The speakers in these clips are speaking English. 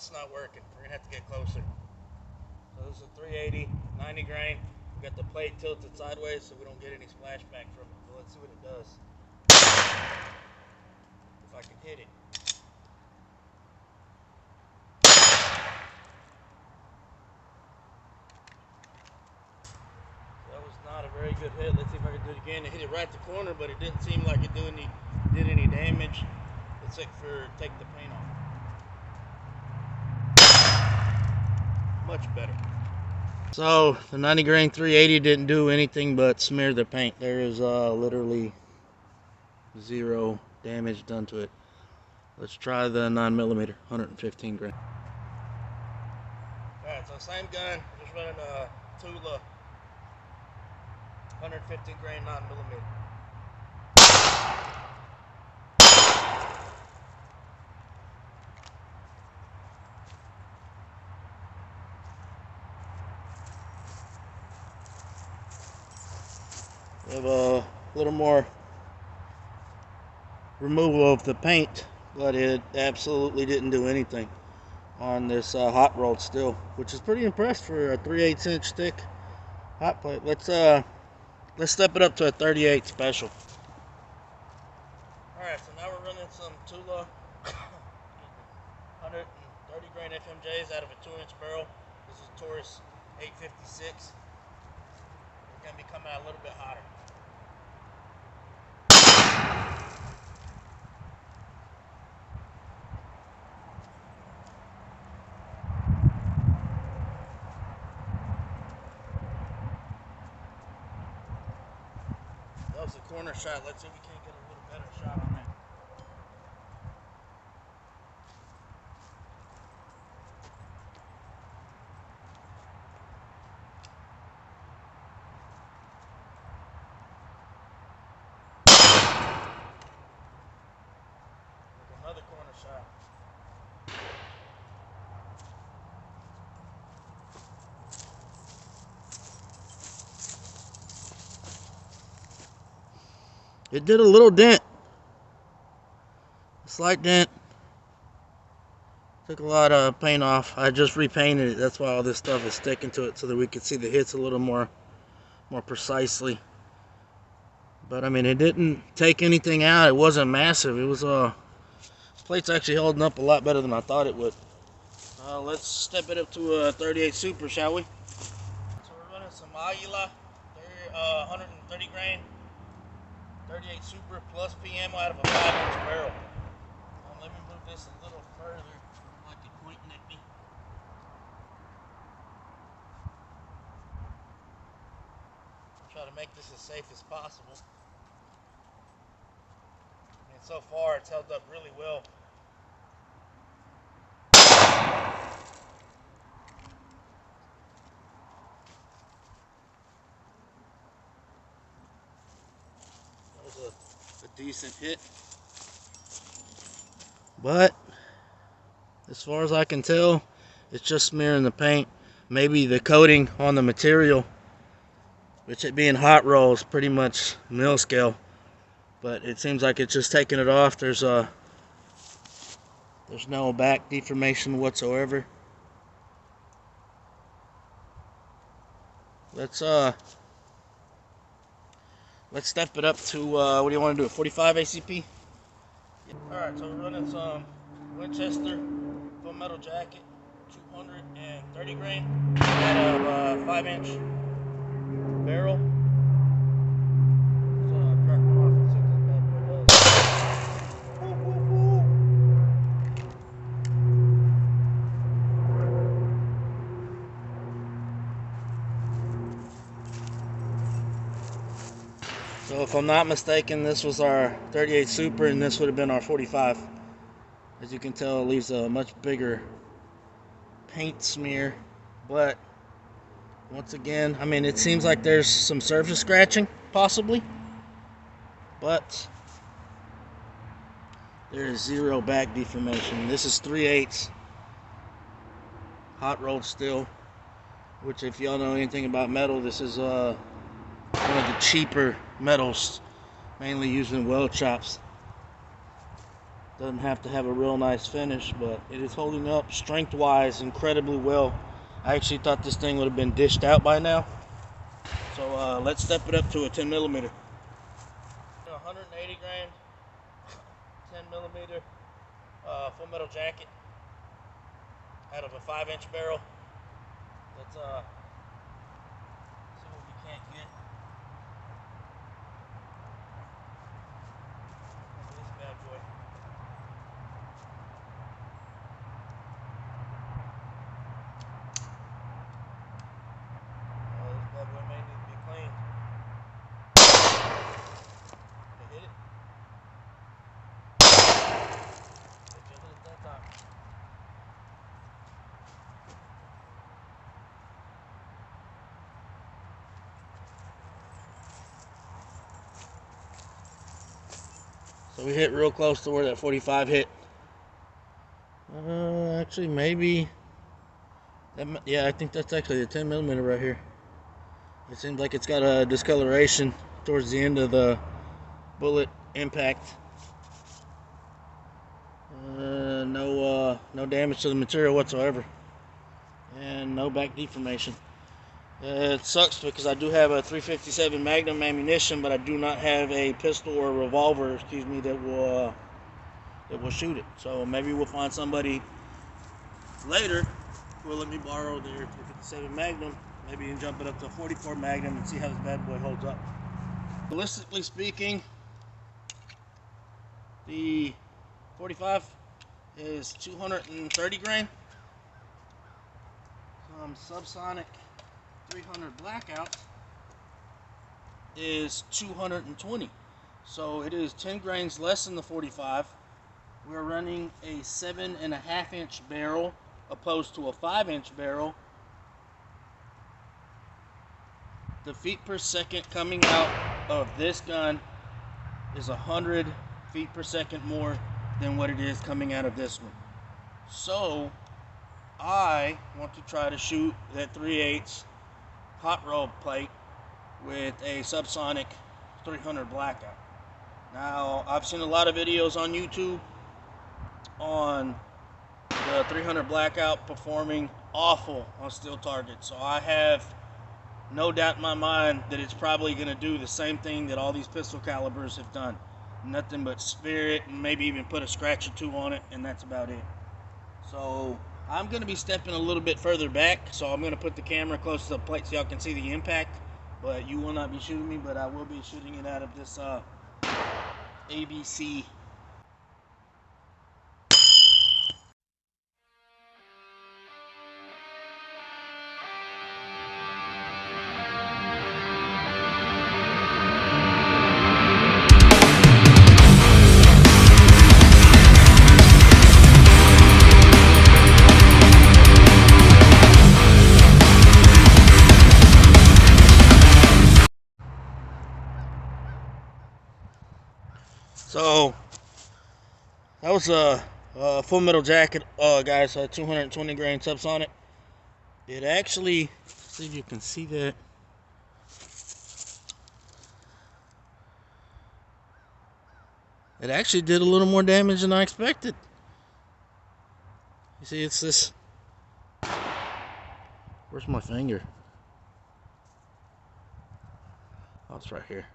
that's not working. We're gonna have to get closer. So this is a 380, 90 grain. We got the plate tilted sideways so we don't get any splashback from it. But let's see what it does. If I can hit it. That was not a very good hit. Let's see if I can do it again. It hit it right at the corner, but it didn't seem like it did any damage. Let's take the paint off. Much better. So the 90 grain 380 didn't do anything but smear the paint. There is literally zero damage done to it. Let's try the 9mm 115 grain. Alright, so same gun, just running a Tula 115 grain 9mm. We have a little more removal of the paint, but it absolutely didn't do anything on this hot rolled steel, which is pretty impressed for a 3/8 inch thick hot plate. Let's step it up to a 38 special. Alright, so now we're running some Tula 130 grain FMJs out of a 2-inch barrel. This is Taurus 856. We're going to be coming out a little bit hotter. That was a corner shot. Let's see if we can't get a little better shot on that. Another corner shot. It did a little dent, a slight dent. Took a lot of paint off. I just repainted it. That's why all this stuff is sticking to it, so that we could see the hits a little more precisely. But I mean, it didn't take anything out. It wasn't massive. It was plate's actually holding up a lot better than I thought it would. Let's step it up to a 38 Super, shall we? So we're running some Aguila 130 grain 38 Super plus PM out of a 5-inch barrel. Let me move this a little further. Like it pointing at me. Try to make this as safe as possible. And so far it's held up really well. That was a decent hit. But as far as I can tell, it's just smearing the paint. Maybe the coating on the material, which it being hot roll, is pretty much mil scale. But it seems like it's just taking it off. There's no back deformation whatsoever. Let's step it up to what do you want to do? 45 ACP? Alright, so we're running some Winchester full metal jacket 230 grain out of a 5-inch barrel. So crack one off and see what that bad boy does. So if I'm not mistaken, this was our 38 Super and this would have been our 45. As you can tell, it leaves a much bigger paint smear, but once again, I mean, it seems like there's some surface scratching, possibly, but there is zero back deformation. This is 3/8 hot rolled steel, which if y'all know anything about metal, this is one of the cheaper metals, mainly used in weld shops. Doesn't have to have a real nice finish, but it is holding up strength-wise incredibly well. I actually thought this thing would have been dished out by now. So let's step it up to a 10 millimeter. 180 grain, 10 millimeter full metal jacket out of a 5-inch barrel. Let's see what we can't get. This bad boy. This bad boy may need to be cleaned. They hit it. They just hit it that time. So we hit real close to where that 45 hit. Actually, maybe. Yeah, I think that's actually a 10 millimeter right here. It seems like it's got a discoloration towards the end of the bullet impact. No damage to the material whatsoever, and no back deformation. It sucks because I do have a .357 Magnum ammunition, but I do not have a pistol or a revolver, that will shoot it. So maybe we'll find somebody later who will let me borrow their .357 Magnum. Maybe you can jump it up to a 44 Magnum and see how this bad boy holds up. Ballistically speaking, the 45 is 230 grain. Subsonic 300 blackout is 220. So it is 10 grains less than the 45. We're running a 7.5-inch barrel opposed to a 5-inch barrel. The feet per second coming out of this gun is 100 feet per second more than what it is coming out of this one. So I want to try to shoot that 3/8 hot roll plate with a subsonic 300 blackout. Now, I've seen a lot of videos on YouTube on the 300 blackout performing awful on steel targets. So I have no doubt in my mind that it's probably going to do the same thing that all these pistol calibers have done. Nothing but spear it and maybe even put a scratch or two on it, and that's about it. So I'm going to be stepping a little bit further back, so I'm going to put the camera close to the plate so y'all can see the impact. But you will not be shooting me, but I will be shooting it out of this ABC. So that was a full metal jacket, guys. 220 grain subsonic. It actually, see if you can see that. It actually did a little more damage than I expected. You see, it's this. Where's my finger? Oh, it's right here.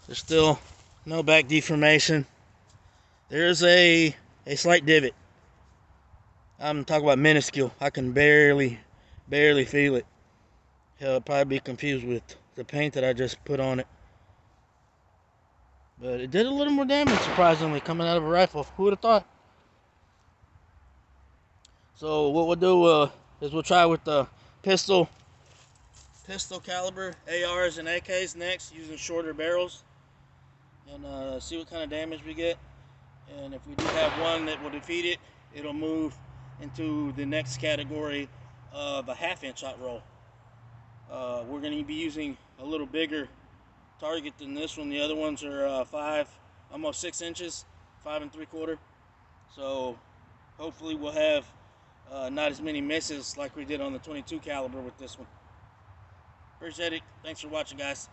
There's still no back deformation. There's a slight divot. I'm talking about minuscule. I can barely feel it. It'll probably be confused with the paint that I just put on it. But it did a little more damage, surprisingly, coming out of a rifle. Who would have thought? So what we'll do is we'll try with the pistol caliber ARs and AKs next, using shorter barrels, and see what kind of damage we get. And if we do have one that will defeat it, it'll move into the next category of a 1/2-inch hot roll. We're going to be using a little bigger target than this one. The other ones are almost 6 inches, 5 3/4. So hopefully we'll have not as many misses like we did on the 22 caliber with this one. Appreciate it. Thanks for watching, guys.